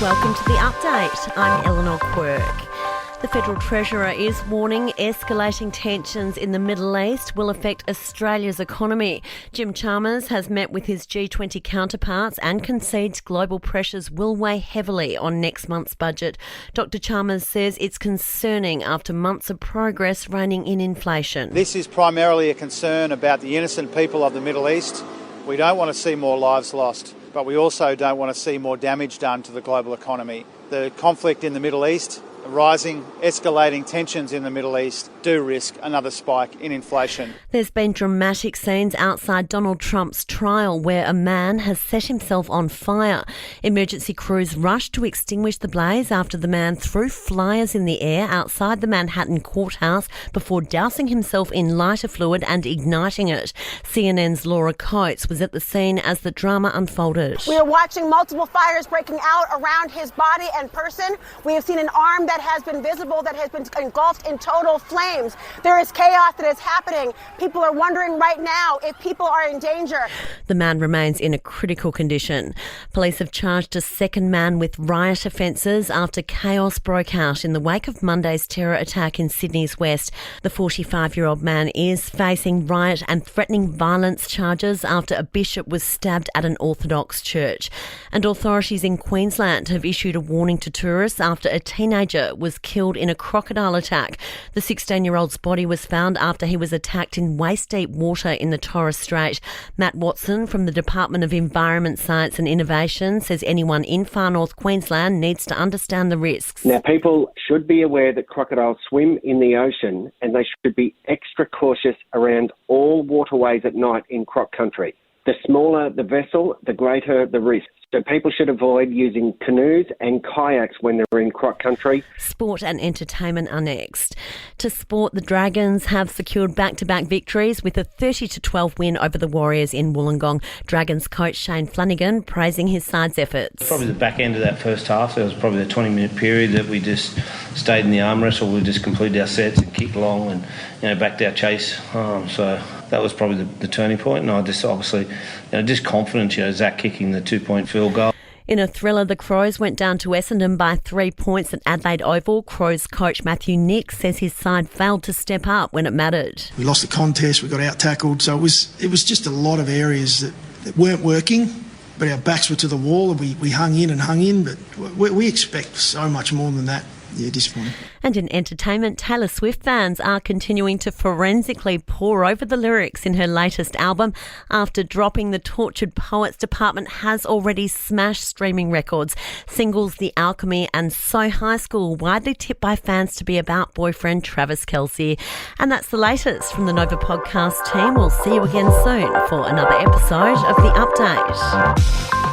Welcome to the update. I'm Eleanor Quirk. The Federal Treasurer is warning escalating tensions in the Middle East will affect Australia's economy. Jim Chalmers has met with his G20 counterparts and concedes global pressures will weigh heavily on next month's budget. Dr Chalmers says it's concerning after months of progress reining in inflation. This is primarily a concern about the innocent people of the Middle East. We don't want to see more lives lost, but we also don't want to see more damage done to the global economy. The conflict in the Middle East, rising, escalating tensions in the Middle East do risk another spike in inflation. There's been dramatic scenes outside Donald Trump's trial where a man has set himself on fire. Emergency crews rushed to extinguish the blaze after the man threw flyers in the air outside the Manhattan courthouse before dousing himself in lighter fluid and igniting it. CNN's Laura Coates was at the scene as the drama unfolded. We are watching multiple fires breaking out around his body and person. We have seen an arm that has been visible, that has been engulfed in total flames. There is chaos that is happening. People are wondering right now if people are in danger. The man remains in a critical condition. Police have charged a second man with riot offences after chaos broke out in the wake of Monday's terror attack in Sydney's West. The 45-year-old man is facing riot and threatening violence charges after a bishop was stabbed at an Orthodox church. And authorities in Queensland have issued a warning to tourists after a teenager was killed in a crocodile attack. The 16-year-old's body was found after he was attacked in waist-deep water in the Torres Strait. Matt Watson from the Department of Environment, Science and Innovation says anyone in far north Queensland needs to understand the risks. Now, people should be aware that crocodiles swim in the ocean and they should be extra cautious around all waterways at night in croc country. The smaller the vessel, the greater the risk. So people should avoid using canoes and kayaks when they're in croc country. Sport and entertainment are next. To sport, the Dragons have secured back-to-back victories with a 30-12 win over the Warriors in Wollongong. Dragons coach Shane Flanagan praising his side's efforts. Probably the back end of that first half, there was probably a 20-minute period that we just stayed in the arm wrestle. We just completed our sets and kicked along and backed our chase. So that was probably the turning point. And I just obviously, just confident, Zach kicking the 2-point field goal. In a thriller, the Crows went down to Essendon by 3 points at Adelaide Oval. Crows coach Matthew Nick says his side failed to step up when it mattered. We lost the contest, we got out-tackled, so it was just a lot of areas that weren't working, but our backs were to the wall and we hung in, but we expect so much more than that. Yeah, disappointing. And in entertainment, Taylor Swift fans are continuing to forensically pore over the lyrics in her latest album after dropping the Tortured Poets department has already smashed streaming records. Singles The Alchemy and So High School widely tipped by fans to be about boyfriend Travis Kelce. And that's the latest from the Nova podcast team. We'll see you again soon for another episode of The Update.